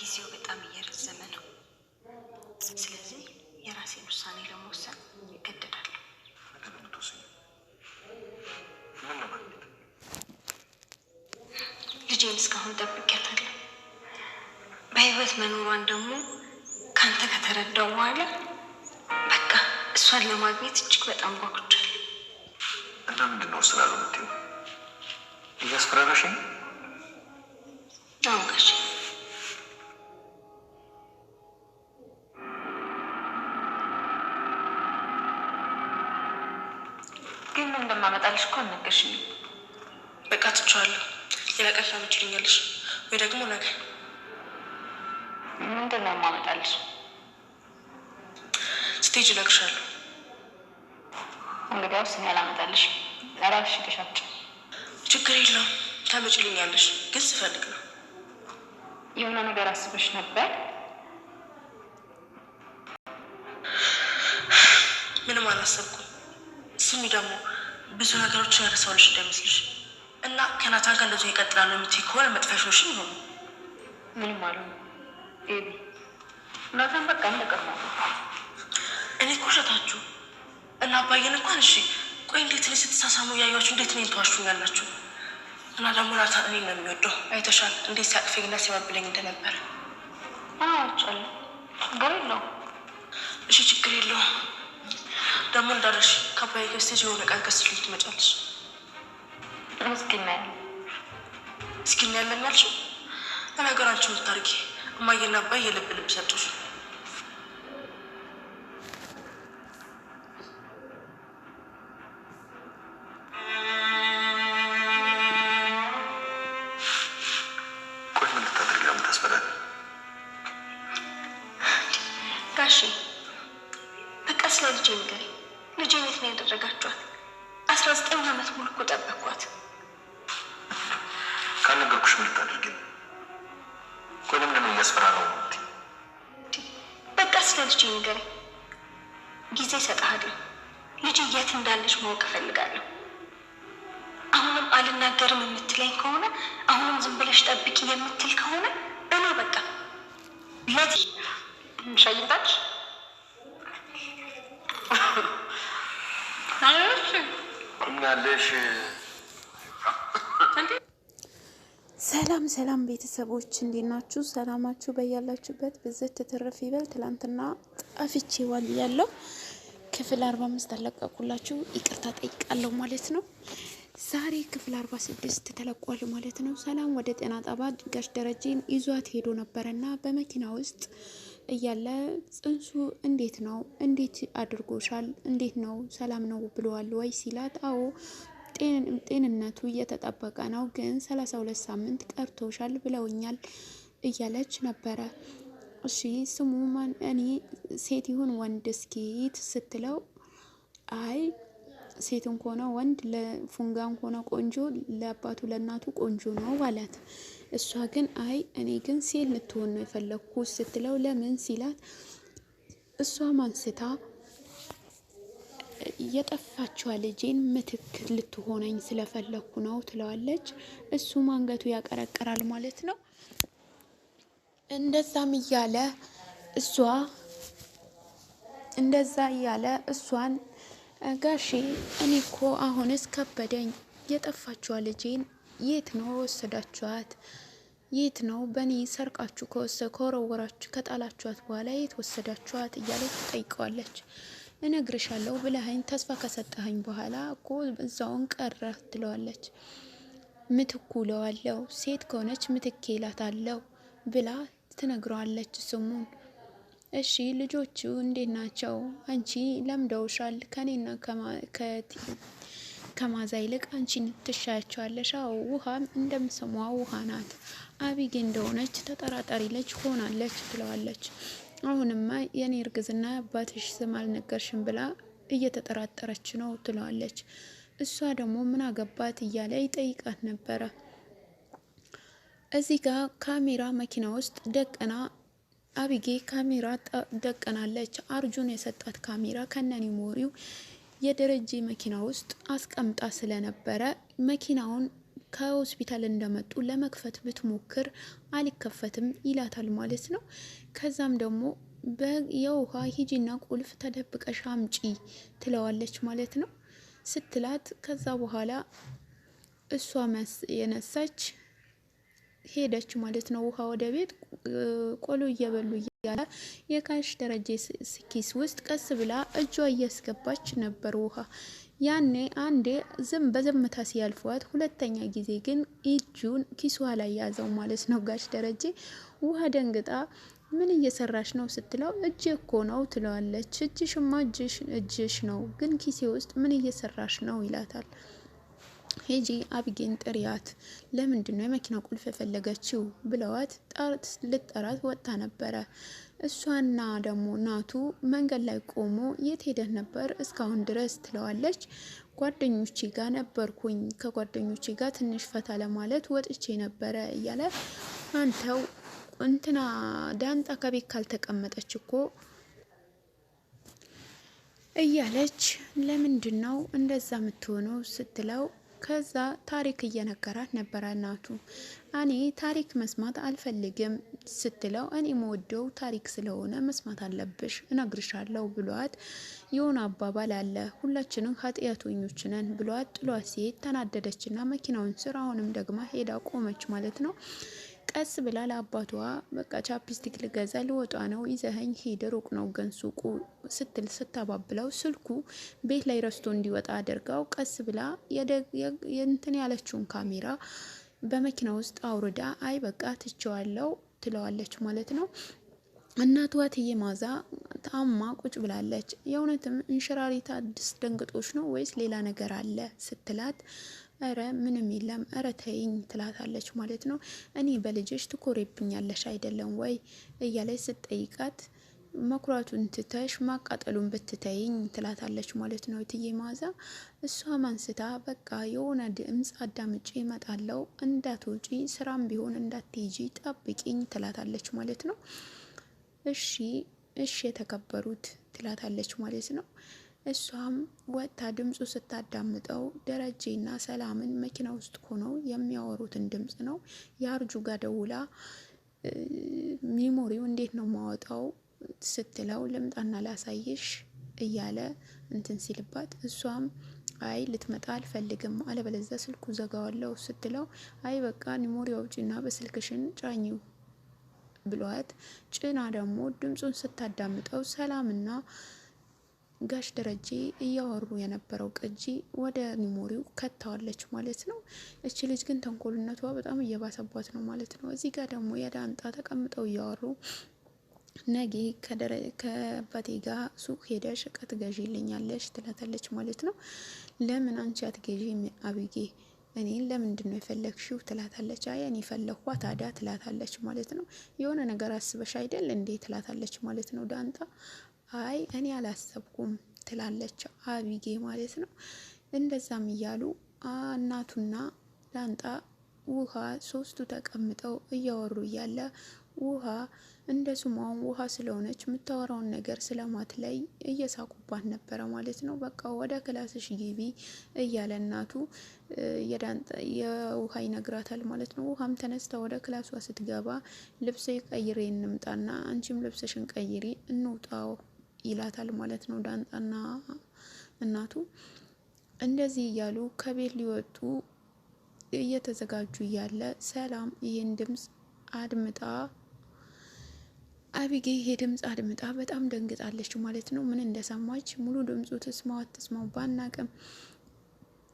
ጊዜው በጣም እየረዘመ ነው። ስለዚህ የራሴን ውሳኔ ለመወሰን እገደዳለሁ። ልጄን እስካሁን ጠብቄያታለሁ። በህይወት መኖሯን ደግሞ ካንተ ከተረዳው በኋላ በቃ እሷን ለማግኘት እጅግ በጣም ጓጉቻለሁ። እና ምንድነው ስላሉ ምትይው? እያስፈራራሽኝ? አዎ ጋሼ። ግን ምን እንደማመጣልሽ እኮ አልነገርሽኝም። በቃ ትቼዋለሁ። ሌላ ቀን ታመጪልኛለሽ ወይ ደግሞ ነገ። ምንድን ነው የማመጣልሽ? ስቴጅ እነግርሻለሁ። እንግዲያውስ እኔ አላመጣልሽም። እራስሽ ሄደሽ አምጪ። ችግር የለውም ታመጪልኛለሽ፣ ግን ስፈልግ ነው። የሆነ ነገር አስበሽ ነበር? ምንም አላሰብኩም። ስሚ ደግሞ ብዙ ነገሮችን ያረሳሁልሽ እንዳይመስልሽ እና ከናታን ጋር እንደዚሁ ይቀጥላል የምትይ ከሆነ መጥፋሽ ነው ይሆኑ። ምንም አልሆነም ቤቢ። ናታን በቃ እንደቀርማ። እኔ እኮ እሸታችሁ እና አባዬን እንኳን እሺ፣ ቆይ እንዴት ላይ ስትሳሳሙ እያያችሁ እንዴት እኔን ተዋሹኛላችሁ? እና ደግሞ ናታን እኔን ነው የሚወደው። አይተሻል እንዴት ሲያቅፈኝና ሲያባብለኝ እንደነበረ። አይቻለሁ። ችግር የለውም። እሺ ችግር የለውም። ደግሞ እንዳለሽ ከአባዬ ጋር ስቴጅ የሆነ ቀን ከስልኝ ትመጫለሽ። እስኪ እናያለን። እስኪ እናያለን ያልሽው ለነገር አንቺ የምታርጊ እማዬና አባዬ የልብ ልብ ሰጡሽ። ጋሼ በቃ ስለ ልጄ ንገሪኝ። ልጄን የት ነው ያደረጋችኋት? 19 ዓመት ሙሉ እኮ ጠበቅኳት። ካልነገርኩሽ ምን ልታደርጊ ነው? ቆይ ለምንድን ነው እያስፈራራሁ ነው? በቃ ስለ ልጄ ንገሪኝ። ጊዜ እሰጥሃለሁ። ልጄ የት እንዳለች ማወቅ እፈልጋለሁ። አሁንም አልናገርም የምትለኝ ከሆነ አሁንም ዝም ብለሽ ጠብቂ የምትል ከሆነ እኔ በቃ ለዚህ ሻይንታች ሰላም ሰላም ቤተሰቦች እንዴት ናችሁ? ሰላማችሁ በያላችሁበት ብዝት ትርፍ ይበል። ትላንትና ጠፍቼ ዋልያለሁ። ክፍል 45 አለቀቁላችሁ። ይቅርታ ጠይቃለሁ ማለት ነው። ዛሬ ክፍል 46 ተለቋል ማለት ነው። ሰላም ወደ ጤና ጣቢያ ጋሽ ደረጀን ይዟት ሄዶ ነበረና በመኪና ውስጥ እያለ ጽንሱ እንዴት ነው? እንዴት አድርጎሻል? እንዴት ነው? ሰላም ነው ብለዋል ወይ ሲላት፣ አዎ ጤንነቱ እየተጠበቀ ነው፣ ግን 32 ሳምንት ቀርቶሻል ብለውኛል እያለች ነበረ። እሺ ስሙ ማን? እኔ ሴት ይሁን ወንድ እስኪ ስትለው፣ አይ ሴትን ሆነ ወንድ ለፉንጋን ሆነ ቆንጆ ለአባቱ ለእናቱ ቆንጆ ነው አላት። እሷ ግን አይ እኔ ግን ሴት ልትሆን ነው የፈለግኩ ስትለው፣ ለምን ሲላት፣ እሷ ማንስታ የጠፋችዋ ልጄን ምትክ ልትሆነኝ ስለፈለግኩ ነው ትለዋለች። እሱም አንገቱ ያቀረቅራል ማለት ነው። እንደዛም እያለ እሷን ጋሼ እኔ እኮ አሁንስ ከበደኝ፣ የጠፋችዋ ልጄን የት ነው ወሰዳችኋት? የት ነው በእኔ ሰርቃችሁ ከወረወራችሁ ከጣላችኋት በኋላ የት ወሰዳችኋት? እያለች ትጠይቀዋለች። እነግርሻለሁ ብለኸኝ ተስፋ ከሰጠኸኝ በኋላ እኮ እዛውን ቀረ ትለዋለች። ምትኩ ለዋለው ሴት ከሆነች ምትኬ እላታለሁ ብላ ትነግረዋለች ስሙን። እሺ ልጆቹ እንዴት ናቸው? አንቺ ለምደውሻል ከኔና ከማዛ ይልቅ አንቺን ትሻያቸዋለሽ። አዎ ውሃም እንደምሰሟ ውሃ ናት። አቢጌ እንደሆነች ተጠራጣሪ ልጅ ሆናለች ትለዋለች። አሁንማ የኔ እርግዝና አባትሽ ስም አልነገርሽም ብላ እየተጠራጠረች ነው ትለዋለች። እሷ ደግሞ ምን አገባት እያለ ይጠይቃት ነበረ። እዚህ ጋር ካሜራ መኪና ውስጥ ደቀና አቢጌ ካሜራ ደቀናለች። አርጁን የሰጣት ካሜራ ከነኒ ሞሪው የደረጀ መኪና ውስጥ አስቀምጣ ስለነበረ መኪናውን ከሆስፒታል እንደመጡ ለመክፈት ብትሞክር አልከፈትም ይላታል ማለት ነው። ከዛም ደግሞ የውሃ ሂጂና ቁልፍ ተደብቀሽ አምጪ ትለዋለች ማለት ነው። ስትላት ከዛ በኋላ እሷ የነሳች ሄደች ማለት ነው። ውሃ ወደ ቤት ቆሎ እየበሉ እያለ የጋሽ ደረጀ ኪስ ውስጥ ቀስ ብላ እጇ እያስገባች ነበር ውሃ። ያኔ አንዴ በዝምታ ሲያልፏት፣ ሁለተኛ ጊዜ ግን እጁን ኪሷ ላይ ያዘው ማለት ነው ጋሽ ደረጀ። ውሃ ደንግጣ ምን እየሰራሽ ነው ስትለው እጅ እኮ ነው ትለዋለች። እጅሽማ እጅሽ ነው፣ ግን ኪሴ ውስጥ ምን እየሰራሽ ነው ይላታል። ሄጂ አብጌን ጥሪያት፣ ለምንድን ነው የመኪና ቁልፍ የፈለገችው ብለዋት ልጠራት ወጥታ ነበረ። እሷና ደግሞ ናቱ መንገድ ላይ ቆሞ የት ሄደህ ነበር እስካሁን ድረስ ትለዋለች። ጓደኞቼ ጋር ነበርኩኝ፣ ከጓደኞቼ ጋር ትንሽ ፈታ ለማለት ወጥቼ ነበረ እያለ አንተው እንትና ዳንጣ ከቤት ካልተቀመጠች እኮ እያለች ለምንድን ነው እንደዛ የምትሆነው ስትለው፣ ከዛ ታሪክ እየነገራት ነበረ እናቱ። እኔ ታሪክ መስማት አልፈልግም ስትለው፣ እኔ የምወደው ታሪክ ስለሆነ መስማት አለብሽ እነግርሻለሁ ብሏት፣ የሆነ አባባል አለ ሁላችንም ኃጢአተኞች ነን ብሏት ጥሏት ሲሄድ ተናደደችና መኪናውን ስር አሁንም ደግማ ሄዳ ቆመች ማለት ነው። ቀስ ብላ ለአባቷ በቃ ቻፕስቲክ ልገዛ ልወጣ ነው ይዘኸኝ ሄድ ሩቅ ነው ግን ሱቁ ስትል ስታባብለው ስልኩ ቤት ላይ ረስቶ እንዲወጣ አድርጋው ቀስ ብላ የእንትን ያለችውን ካሜራ በመኪና ውስጥ አውርዳ አይ በቃ ትቼዋለሁ ትለዋለች ማለት ነው። እናቷ እትዬ ማዛ ታማ ቁጭ ብላለች። የእውነትም እንሽራሪት አዲስ ደንግጦች ነው ወይስ ሌላ ነገር አለ ስትላት፣ እረ ምንም የለም እረ ተይኝ ትላታለች ማለት ነው። እኔ በልጅሽ ትኮሬብኛለሽ አይደለም ወይ እያለች ስትጠይቃት፣ መኩራቱን ትተሽ ማቃጠሉን ብትተይኝ ትላታለች ማለት ነው እትዬ ማዛ። እሷ ማንስታ በቃ የሆነ ድምፅ አዳምጪ እመጣለሁ እንዳትወጪ ስራም ቢሆን እንዳትሄጂ ጠብቂኝ ትላታለች ማለት ነው። እሺ የተከበሩት ትላታለች ማለት ነው። እሷም ወጥታ ድምፁ ስታዳምጠው ደረጀና ሰላምን መኪና ውስጥ ሆነው የሚያወሩትን ድምፅ ነው። የአርጁ ጋር ደውላ ሚሞሪው እንዴት ነው ማወጣው ስትለው፣ ልምጣና ላሳይሽ እያለ እንትን ሲልባት፣ እሷም አይ ልትመጣ አልፈልግም አለበለዚያ ስልኩ ዘጋዋለሁ ስትለው፣ አይ በቃ ሚሞሪ አውጪና በስልክሽን ጫኚው ብሏት ጭና ደግሞ ድምፁን ስታዳምጠው ሰላምና ጋሽ ደረጀ እያወሩ የነበረው ቅጂ ወደ ሚሞሪው ከተዋለች ማለት ነው። እቺ ልጅ ግን ተንኮልነቷ በጣም እየባሰባት ነው ማለት ነው። እዚህ ጋር ደግሞ የዳንጣ ተቀምጠው እያወሩ ነገ ከአባቴ ጋር ሱቅ ሄደሽ እቃ ትገዢልኛለሽ ትላታለች ማለት ነው። ለምን አንቺ አትገዢም አብጌ እኔን ለምንድን ነው የፈለግሽው ትላታለች። አይ እኔ ፈለግኳ ታዲያ ትላታለች ማለት ነው። የሆነ ነገር አስበሽ አይደል እንዴ ትላታለች ማለት ነው ዳንጣ። አይ እኔ አላሰብኩም ትላለች አቢጌ ማለት ነው። እንደዛም እያሉ እናቱና ዳንጣ ውሃ ሶስቱ ተቀምጠው እያወሩ እያለ ውሃ እንደ ስሟን ውሃ ስለሆነች የምታወራውን ነገር ስለማትለይ እየሳቁባት ነበረ ማለት ነው። በቃ ወደ ክላስሽ ግቢ እያለ እናቱ የውሃ ይነግራታል ማለት ነው። ውሃም ተነስታ ወደ ክላሷ ስትገባ ልብሴ ቀይሬ እንምጣና አንቺም ልብስሽን ቀይሪ እንውጣው ይላታል ማለት ነው። ዳንጣና እናቱ እንደዚህ እያሉ ከቤት ሊወጡ እየተዘጋጁ እያለ ሰላም ይህን ድምፅ አድምጣ አቢጌ ይሄ ድምፅ አድምጣ በጣም ደንግጣለች ማለት ነው። ምን እንደሰማች ሙሉ ድምፁ ትስማው ባናቅም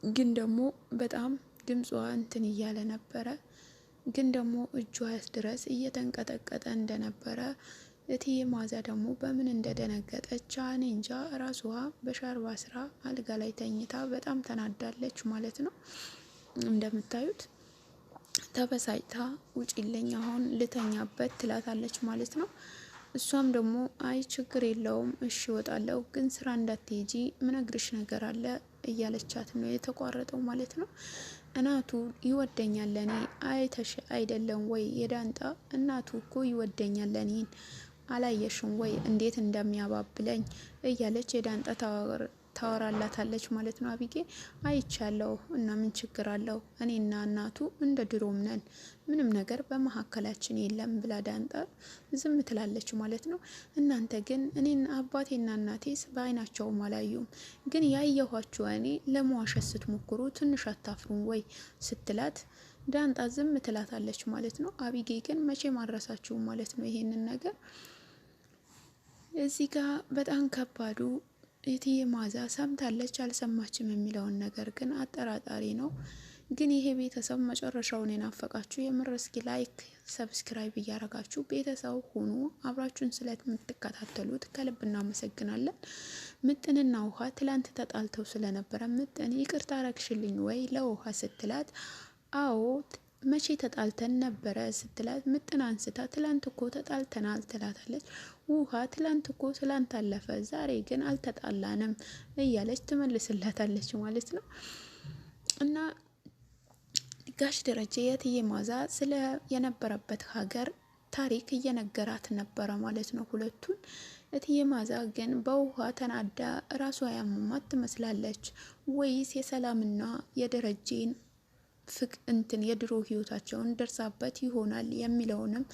ግን ደግሞ በጣም ድምጿ እንትን እያለ ነበረ። ግን ደግሞ እጇ ድረስ እየተንቀጠቀጠ እንደነበረ እትዬ ማዛ ደግሞ በምን እንደደነገጠች እኔ እንጃ። ራሷ በሻርባ ስራ አልጋ ላይ ተኝታ በጣም ተናዳለች ማለት ነው። እንደምታዩት ተበሳጭታ ውጪልኝ አሁን ልተኛበት ትላታለች ማለት ነው። እሷም ደግሞ አይ ችግር የለውም እሺ እወጣለሁ፣ ግን ስራ እንዳትሄጂ ምነግርሽ ነገር አለ እያለቻት ነው የተቋረጠው ማለት ነው። እናቱ ይወደኛል ለኔ አይተሽ አይደለም ወይ የዳንጣ እናቱ እኮ ይወደኛል ለኔን አላየሽም ወይ እንዴት እንደሚያባብለኝ እያለች የዳንጣ ታወራላታለች ማለት ነው። አቢጌ አይቻለሁ እና ምን ችግር አለው እኔና እናቱ እንደ ድሮም ነን፣ ምንም ነገር በመሀከላችን የለም ብላ ዳንጣ ዝም ትላለች ማለት ነው። እናንተ ግን እኔን አባቴና እናቴ በአይናቸውም አላዩም፣ ግን ያየኋችሁ እኔ ለመዋሸት ስትሞክሩ ትንሽ አታፍሩም ወይ ስትላት ዳንጣ ዝም ትላታለች ማለት ነው። አቢጌ ግን መቼ ማድረሳችሁ ማለት ነው ይሄንን ነገር። እዚህ ጋር በጣም ከባዱ እትዬ ማዛ ሰምታለች አልሰማችም የሚለውን ነገር ግን አጠራጣሪ ነው። ግን ይሄ ቤተሰብ መጨረሻውን የናፈቃችሁ የምር እስኪ ላይክ ሰብስክራይብ እያረጋችሁ ቤተሰብ ሁኑ። አብራችሁን ስለምትከታተሉት ከልብ እናመሰግናለን። ምጥንና ውሃ ትላንት ተጣልተው ስለነበረ ምጥን ይቅርታ አረግሽልኝ ወይ ለውሃ ስትላት አዎ መቼ ተጣልተን ነበረ ስትላት ምጥን አንስታ ትላንት እኮ ተጣልተናል ትላታለች። ውሃ ትላንት እኮ ትላንት አለፈ ዛሬ ግን አልተጣላንም እያለች ትመልስላታለች ማለት ነው። እና ጋሽ ደረጀ የእትዬ ማዛ ስለ የነበረበት ሀገር ታሪክ እየነገራት ነበረ ማለት ነው ሁለቱን። እትዬ ማዛ ግን በውሃ ተናዳ ራሷ ያመማት ትመስላለች ወይስ የሰላምና የደረጀን እንትን የድሮ ህይወታቸውን ደርሳበት ይሆናል የሚለውንም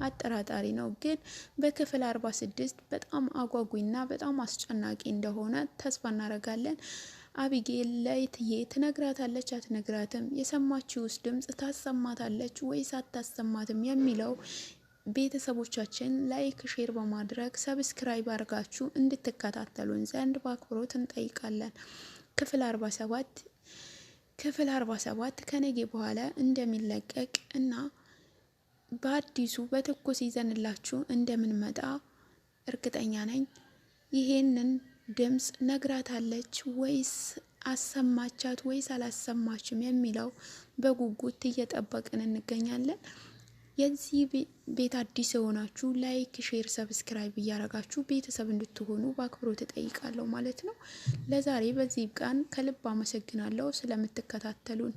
አጠራጣሪ ነው። ግን በክፍል 46 በጣም አጓጉና በጣም አስጨናቂ እንደሆነ ተስፋ እናደርጋለን። አቢጌል ለእትዬ ትነግራታለች አትነግራትም፣ የሰማችውስ ድምጽ ታሰማታለች ወይስ አታሰማትም የሚለው ቤተሰቦቻችን ላይክ ሼር በማድረግ ሰብስክራይብ አድርጋችሁ እንድትከታተሉን ዘንድ በአክብሮት እንጠይቃለን። ክፍል 47 ከነገ በኋላ እንደሚለቀቅ እና በአዲሱ በትኩስ ይዘንላችሁ እንደምንመጣ እርግጠኛ ነኝ። ይሄንን ድምጽ ነግራታለች ወይስ አሰማቻት ወይስ አላሰማችም የሚለው በጉጉት እየጠበቅን እንገኛለን። የዚህ ቤት አዲስ የሆናችሁ ላይክ ሼር ሰብስክራይብ እያረጋችሁ ቤተሰብ እንድትሆኑ በአክብሮት እጠይቃለሁ ማለት ነው። ለዛሬ በዚህ ቃን ከልብ አመሰግናለሁ ስለምትከታተሉን።